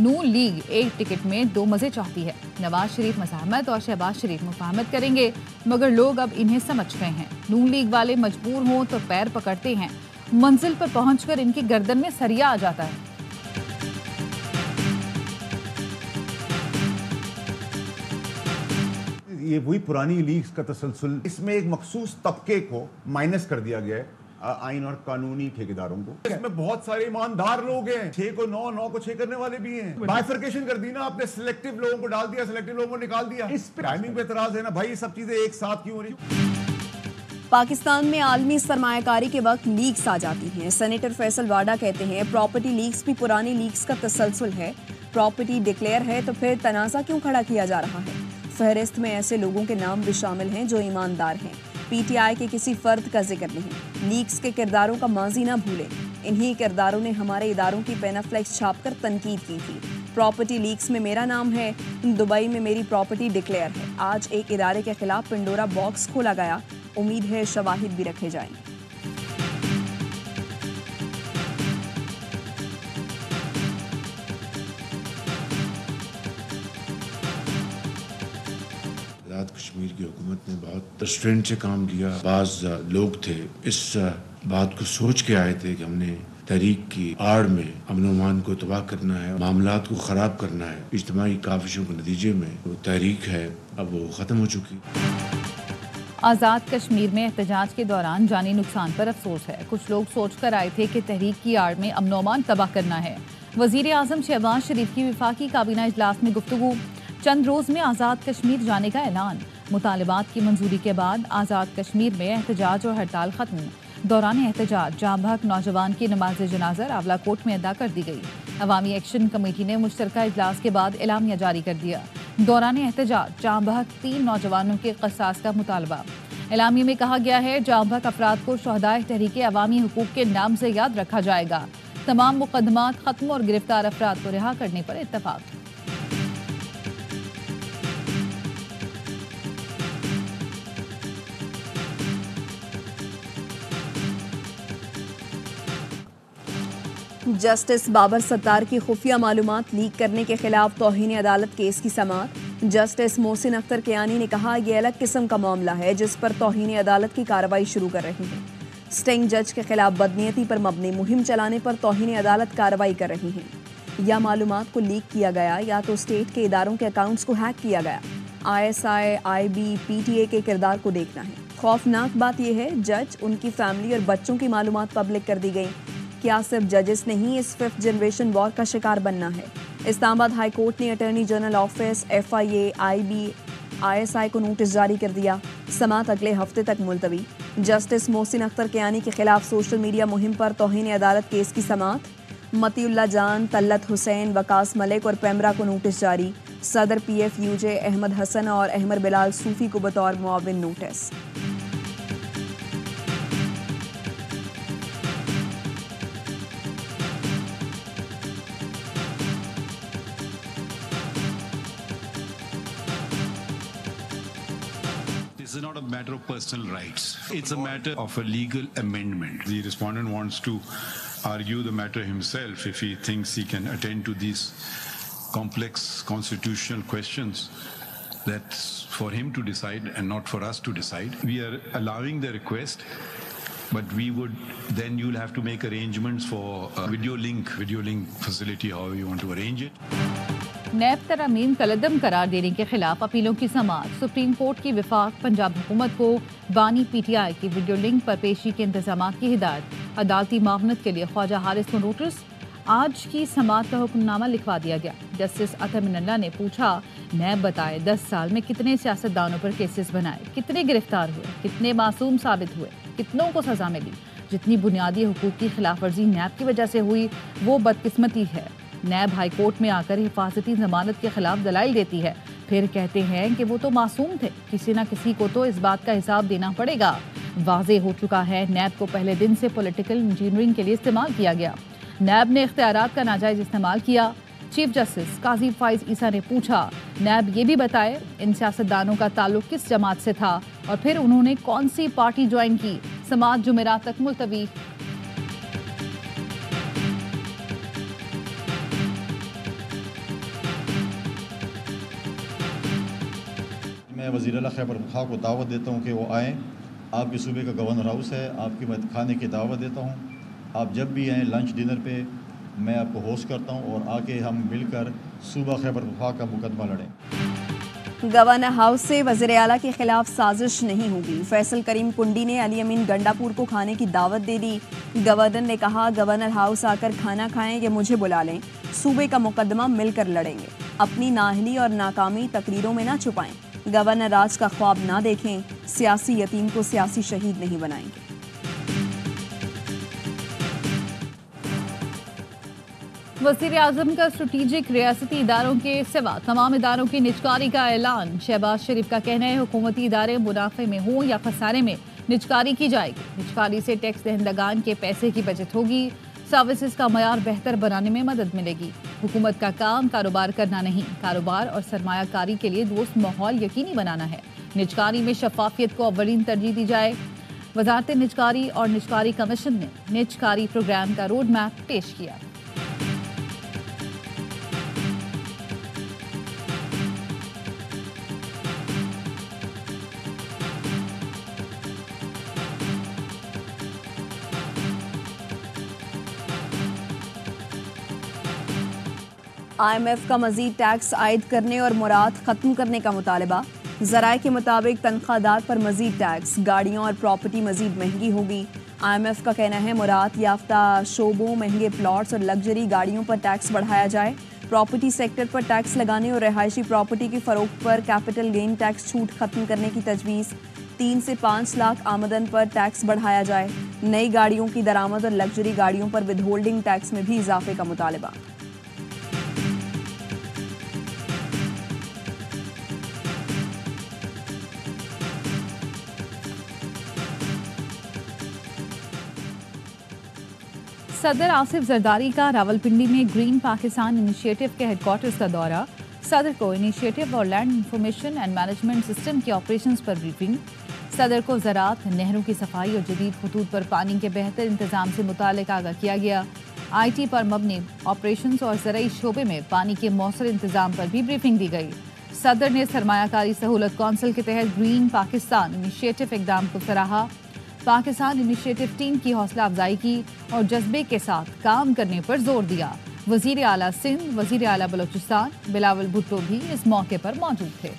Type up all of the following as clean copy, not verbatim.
نون league ایک ticket میں 2 مزے چاہتی ہے. نواز شریف مزاحمت اور شہباز شریف مفاہمت کریں گے مگر لوگ اب انہیں سمجھ گئے ہیں. نون لیگ والے مجبور ہوں تو پیر پکڑتے ہیں, منزل پر پہنچ کر ان کی گردن میں سریا آ جاتا ہے. یہ وہی پرانی لیگز کا تسلسل, اس میں ایک مخصوص طبقے کو مائنس کر دیا گیا ہے, آئین اور قانونی ٹھیکیداروں کو. اس میں بہت سارے ایماندار لوگ ہیں, 6 کو 9, 9 کو 6 کرنے والے بھی ہیں. بائفرکیشن کر دی نا آپ نے, سلیکٹو لوگوں کو ڈال دیا, سلیکٹو لوگوں کو نکال دیا. اس پہ ٹائمنگ پہ اعتراض ہے نا بھائی, یہ سب چیزیں ایک ساتھ کیوں ہو رہی؟ پاکستان میں عالمی سرمایہ کاری کے وقت لیگز آ جاتی ہیں. سینیٹر فیصل واڈا کہتے ہیں پراپرٹی لیگز بھی پرانی لیگز کا تسلسل ہے. پراپرٹی ڈکلیئر ہے تو پھر تنازع کیوں کھڑا کیا جا رہا ہے؟ فہرست میں ایسے لوگوں کے نام بھی شامل ہیں جو ایماندار ہیں. پی ٹی آئی کے کسی فرد کا ذکر نہیں. لیگز کے کرداروں کا ماضی نہ بھولیں. انہی کرداروں نے ہمارے اداروں کی پینافلیکس چھاپ کر تنقید کی تھی. پراپرٹی لیگز میں میرا نام ہے, دبئی میں میری پراپرٹی ڈکلیئر ہے. آج ایک ادارے کے خلاف پنڈورا باکس کھولا گیا, امید ہے شواہد بھی رکھے جائیں گے. کشمیر کی حکومت نے بہت ریسٹرینٹ سے کام کیا. بعض لوگ تھے اس بات کو سوچ کے آئے تھے کہ ہم نے تحریک کی آڑ میں امن و امان کو تباہ کرنا ہے, معاملات کو خراب کرنا ہے. اجتماعی کاوشوں کے نتیجے میں وہ تحریک ہے اب وہ ختم ہو چکی. آزاد کشمیر میں احتجاج کے دوران جانی نقصان پر افسوس ہے. کچھ لوگ سوچ کر آئے تھے کہ تحریک کی آڑ میں امن و امان تباہ کرنا ہے. وزیر اعظم شہباز شریف کی وفاقی کابینہ اجلاس میں گفتگو. چند روز میں آزاد کشمیر جانے کا اعلان. مطالبات کی منظوری کے بعد آزاد کشمیر میں احتجاج اور ہڑتال ختم. دوران احتجاج جاں بحق نوجوان کی نماز جنازہ راولا کوٹ میں ادا کر دی گئی. عوامی ایکشن کمیٹی نے مشترکہ اجلاس کے بعد اعلامیہ جاری کر دیا. دوران احتجاج جاں بحق 3 نوجوانوں کے قصاص کا مطالبہ. اعلامیہ میں کہا گیا ہے جاں بحق افراد کو شہدائے تحریک عوامی حقوق کے نام سے یاد رکھا جائے گا. تمام مقدمات ختم اور گرفتار افراد کو رہا کرنے پر اتفاق. جسٹس بابر ستار کی خفیہ معلومات لیک کرنے کے خلاف توہین عدالت کیس کی سماعت. جسٹس محسن اختر کیانی نے کہا یہ الگ قسم کا معاملہ ہے جس پر توہین عدالت کی کارروائی شروع کر رہی ہے. سٹنگ جج کے خلاف بدنیتی پر مبنی مہم چلانے پر توہین عدالت کارروائی کر رہی ہیں. یا معلومات کو لیک کیا گیا یا تو اسٹیٹ کے اداروں کے اکاؤنٹس کو ہیک کیا گیا. ISI, IB, PTA کے کردار کو دیکھنا ہے. خوفناک بات یہ ہے جج, ان کی فیملی اور بچوں کی معلومات پبلک کر دی گئی. کیا صرف ججز نہیں اس 5th جنریشن وار کا شکار بننا ہے؟ اسلام آباد ہائی کورٹ نے attorney general office, FIA, IB, ISI کو نوٹس جاری کر دیا. سماعت اگلے ہفتے تک ملتوی. جسٹس محسن اختر کیانی کے خلاف سوشل میڈیا مہم پر توہین عدالت کیس کی سماعت. متی اللہ جان, طلت حسین, وقاص ملک اور پیمرا کو نوٹس جاری. صدر PFUJ احمد حسن اور احمد بلال صوفی کو بطور معاون notice. This is not a matter of personal rights. It's a matter of a legal amendment. The respondent wants to argue the matter himself if he thinks he can attend to these complex constitutional questions. That's for him to decide and not for us to decide. We are allowing the request, but we would then you'll have to make arrangements for a video link facility, however you want to arrange it. NAB ترامیم کالعدم قرار دینے کے خلاف اپیلوں کی سماعت. Supreme court کی وفاق پنجاب حکومت کو بانی PTI کی ویڈیو لنک پر پیشی کے انتظامات کی ہدایت. عدالتی معاونت کے لیے خواجہ حارث کو نوٹس. آج کی سماعت کا حکم نامہ لکھوا دیا گیا. جسٹس اطہر من اللہ نے پوچھا نیب بتائے 10 سال میں کتنے سیاستدانوں پر کیسز بنائے, کتنے گرفتار ہوئے, کتنے معصوم ثابت ہوئے, کتنوں کو سزا ملی. جتنی بنیادی حقوق کی خلاف ورزی نیب کی وجہ سے ہوئی وہ بدقسمتی ہے. نیب ہائی کورٹ میں آ کر حفاظتی ضمانت کے خلاف دلائل دیتی ہے, پھر کہتے ہیں کہ وہ تو معصوم تھے. کسی نہ کسی کو تو اس بات کا حساب دینا پڑے گا. واضح ہو چکا ہے نیب کو پہلے دن سے پولیٹیکل انجینئرنگ کے لیے استعمال کیا گیا. نیب نے اختیارات کا ناجائز استعمال کیا. چیف جسٹس قاضی فائز عیسیٰ نے پوچھا نیب یہ بھی بتائے ان سیاستدانوں کا تعلق کس جماعت سے تھا اور پھر انہوں نے کون سی پارٹی جوائن کی. سماعت جمعرات تک ملتوی. وزیر اعلیٰ خیبر پختونخوا کو دعوت دیتا ہوں کہ وہ آئیں. آپ کے صوبے کا گورنر ہاؤس ہے, آپ کی میں کھانے کی دعوت دیتا ہوں. آپ جب بھی آئیں لنچ ڈنر پہ میں آپ کو ہوسٹ کرتا ہوں, اور آ کے ہم مل کر صوبہ خیبر پختونخوا کا مقدمہ لڑیں. گورنر ہاؤس سے وزیر اعلیٰ کے خلاف سازش نہیں ہوگی. فیصل کریم کنڈی نے علی امین گنڈاپور کو کھانے کی دعوت دے دی. گورنر نے کہا گورنر ہاؤس آ کر کھانا کھائیں یا مجھے بلا لیں, صوبے کا مقدمہ مل کر لڑیں گے. اپنی نااہلی اور ناکامی تقریروں میں نہ چھپائیں. گورنر راج کا خواب نہ دیکھیں. سیاسی یتیم کو سیاسی شہید نہیں بنائیں گے. وزیر اعظم کا اسٹریٹجک ریاستی اداروں کے سوا تمام اداروں کی نجکاری کا اعلان. شہباز شریف کا کہنا ہے حکومتی ادارے منافع میں ہوں یا خسارے میں نجکاری کی جائے گی. نجکاری سے ٹیکس دہندگان کے پیسے کی بچت ہوگی. سروسز کا معیار بہتر بنانے میں مدد ملے گی. حکومت کا کام کاروبار کرنا نہیں, کاروبار اور سرمایہ کاری کے لیے دوست ماحول یقینی بنانا ہے. نجکاری میں شفافیت کو اولین ترجیح دی جائے. وزارت نجکاری اور نجکاری کمیشن نے نجکاری پروگرام کا روڈ میپ پیش کیا. IMF کا مزید ٹیکس عائد کرنے اور مراد ختم کرنے کا مطالبہ. ذرائع کے مطابق تنخواہ دار پر مزید ٹیکس, گاڑیوں اور پراپرٹی مزید مہنگی ہوگی. IMF کا کہنا ہے مراد یافتہ شعبوں, مہنگے پلاٹس اور لگژری گاڑیوں پر ٹیکس بڑھایا جائے. پراپرٹی سیکٹر پر ٹیکس لگانے اور رہائشی پراپرٹی کی فروخت پر کیپٹل گین ٹیکس چھوٹ ختم کرنے کی تجویز. 3 سے 5 لاکھ آمدن پر ٹیکس بڑھایا جائے. نئی گاڑیوں کی درآمد اور لگژری گاڑیوں پر ود ہولڈنگ ٹیکس میں بھی اضافے کا مطالبہ. صدر آصف زرداری کا راولپنڈی میں گرین پاکستان انیشیٹو کے ہیڈ کوارٹرز کا دورہ. صدر کو انیشیٹو اور land information and management system کے آپریشنز پر بریفنگ. صدر کو زراعت, نہروں کی صفائی اور جدید خطوط پر پانی کے بہتر انتظام سے متعلق آگاہ کیا گیا. IT پر مبنی آپریشنز اور زرعی شعبے میں پانی کے مؤثر انتظام پر بھی بریفنگ دی گئی. صدر نے سرمایہ کاری سہولت کونسل کے تحت گرین پاکستان انیشیٹو اقدام کو سراہا. پاکستان انیشیٹو ٹیم کی حوصلہ افزائی کی اور جذبے کے ساتھ کام کرنے پر زور دیا. وزیر اعلیٰ سندھ, وزیر اعلیٰ بلوچستان بلاول بھٹو بھی اس موقع پر موجود تھے.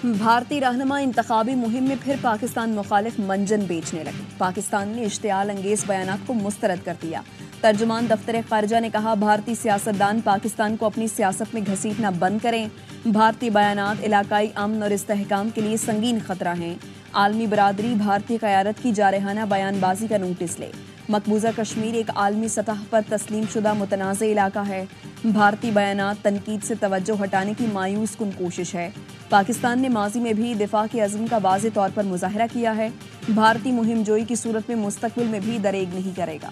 بھارتی رہنما انتخابی مہم میں پھر پاکستان مخالف منجن بیچنے لگے. پاکستان نے اشتعال انگیز بیانات کو مسترد کر دیا. ترجمان دفتر خارجہ نے کہا بھارتی سیاستدان پاکستان کو اپنی سیاست میں گھسیٹنا بند کریں. بھارتی بیانات علاقائی امن اور استحکام کے لیے سنگین خطرہ ہیں. عالمی برادری بھارتی قیادت کی جارحانہ بیان بازی کا نوٹس لے. مقبوضہ کشمیر ایک عالمی سطح پر تسلیم شدہ متنازع علاقہ ہے. بھارتی بیانات تنقید سے توجہ ہٹانے کی مایوس کن کوشش ہے. پاکستان نے ماضی میں بھی دفاع کے عزم کا واضح طور پر مظاہرہ کیا ہے. بھارتی مہم جوئی کی صورت میں مستقبل میں بھی دریغ نہیں کرے گا.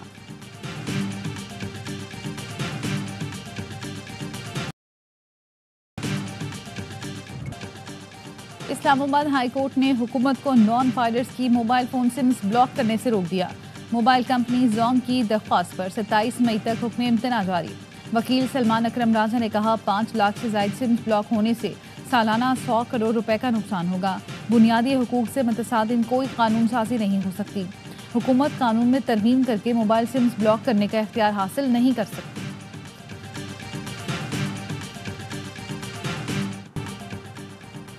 اسلام آباد ہائی کورٹ نے حکومت کو نان فائلرز کی موبائل فون سمز بلاک کرنے سے روک دیا. موبائل کمپنی زوم کی درخواست پر 27 مئی تک حکم امتناع جاری. وکیل سلمان اکرم راجہ نے کہا 5 لاکھ سے زائد سمز بلاک ہونے سے سالانہ 100 کروڑ روپے کا نقصان ہوگا. بنیادی حقوق سے متصادم کوئی قانون سازی نہیں ہو سکتی. حکومت قانون میں ترمیم کر کے موبائل سمز بلاک کرنے کا اختیار حاصل نہیں کر سکتی.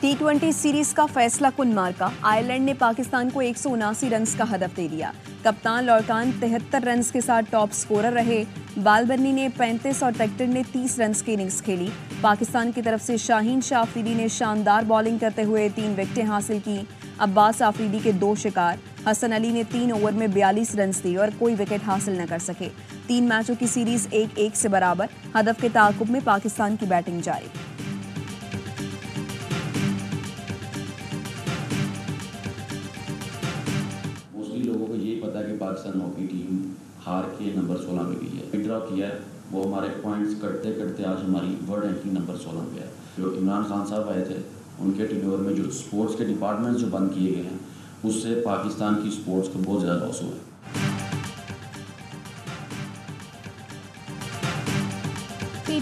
T20 سیریز کا فیصلہ کن مارکا. آئرلینڈ نے پاکستان کو 179 رنز کا ہدف دے دیا. کپتان لورکان 73 رنز کے ساتھ ٹاپ سکورر رہے. بالبرنی نے 35 اور ٹیکٹر نے 30 رنز کی اننگز کھیلی. پاکستان کی طرف سے شاہین شاہ آفریدی نے شاندار بالنگ کرتے ہوئے 3 وکٹیں حاصل کی. عباس آفریدی کے 2 شکار. حسن علی نے 3 اوور میں 42 رنز دی اور کوئی وکٹ حاصل نہ کر سکے. 3 میچوں کی سیریز 1-1 سے برابر. ہدف کے تعاقب میں پاکستان کی بیٹنگ جاری. لوگوں کو یہی پتا ہے کہ پاکستان ہاکی ٹیم ہار کے نمبر 16 پہ گئی ہے. ودرا کیا ہے وہ ہمارے پوائنٹس کٹتے کٹتے آج ہماری ورلڈ رینکنگ نمبر 16 پہ ہے. جو عمران خان صاحب آئے تھے ان کے ٹینیور میں جو سپورٹس کے ڈپارٹمنٹس جو بند کیے گئے ہیں اس سے پاکستان کی سپورٹس کو بہت زیادہ لاس ہوا ہے.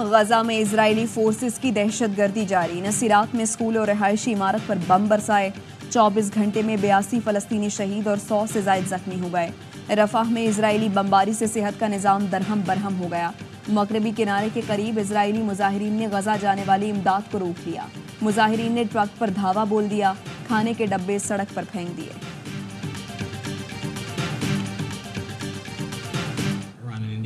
غزہ میں اسرائیلی فورسز کی دہشت گردی جاری، نصیرات میں اسکول اور رہائشی عمارت پر بم برسائے، 24 گھنٹے میں 82 فلسطینی شہید اور 100 سے زائد زخمی ہو گئے۔ رفح میں اسرائیلی بمباری سے صحت کا نظام درہم برہم ہو گیا، مغربی کنارے کے قریب اسرائیلی مظاہرین نے غزہ جانے والی امداد کو روک لیا، مظاہرین نے ٹرک پر دھاوا بول دیا، کھانے کے ڈبے سڑک پر پھینک دیے۔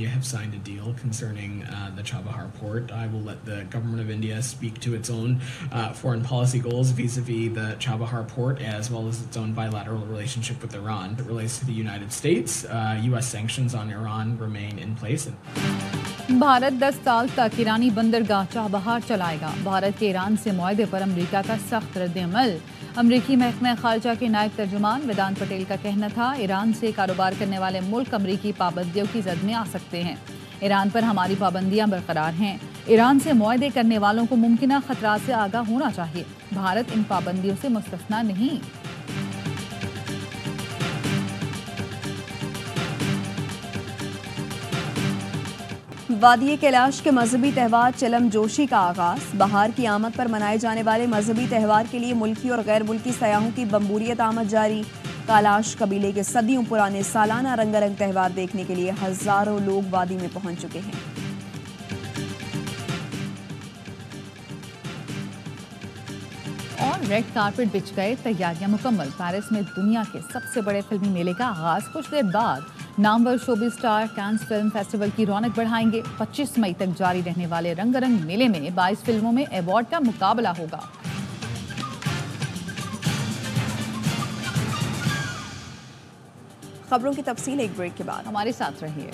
Have signed a deal concerning the Chabahar port. I will let the government of India speak to its own foreign policy goals vis-a-vis the Chabahar port, as well as its own bilateral relationship with Iran. It relates to the United States. U.S. sanctions on Iran remain in place. Bharat 10 سال تک ایرانی بندرگاہ Chabahar چلائے گا۔ بھارت کے ایران سے معاہدے پر امریکہ کا سخت رد عمل۔ امریکی محکمہ خارجہ کے نائب ترجمان ویدانت پٹیل کا کہنا تھا، ایران سے کاروبار کرنے والے ملک امریکی پابندیوں کی زد میں آ سکتے ہیں۔ ایران پر ہماری پابندیاں برقرار ہیں۔ ایران سے معاہدے کرنے والوں کو ممکنہ خطرات سے آگاہ ہونا چاہیے۔ بھارت ان پابندیوں سے مستثنی نہیں۔ وادی کیلاش کے مذہبی تہوار چلم جوشی کا آغاز، بہار کی آمد پر منائے جانے والے مذہبی تہوار کے لیے ملکی اور غیر ملکی سیاحوں کی بمبوریت آمد جاری۔ کالاش قبیلے کے صدیوں پرانے سالانہ رنگا رنگ تہوار دیکھنے کے لیے ہزاروں لوگ وادی میں پہنچ چکے ہیں۔ اور ریڈ کارپٹ بچھ گئے، تیاریاں مکمل۔ پیرس میں دنیا کے سب سے بڑے فلمی میلے کا آغاز، کچھ دیر بعد نامور شوبی سٹار کانز فلم فیسٹیول کی رونق بڑھائیں گے۔ 25 مئی تک جاری رہنے والے رنگ رنگ میلے میں 22 فلموں میں ایوارڈ کا مقابلہ ہوگا۔ خبروں کی تفصیل ایک بریک کے بعد، ہمارے ساتھ رہیے۔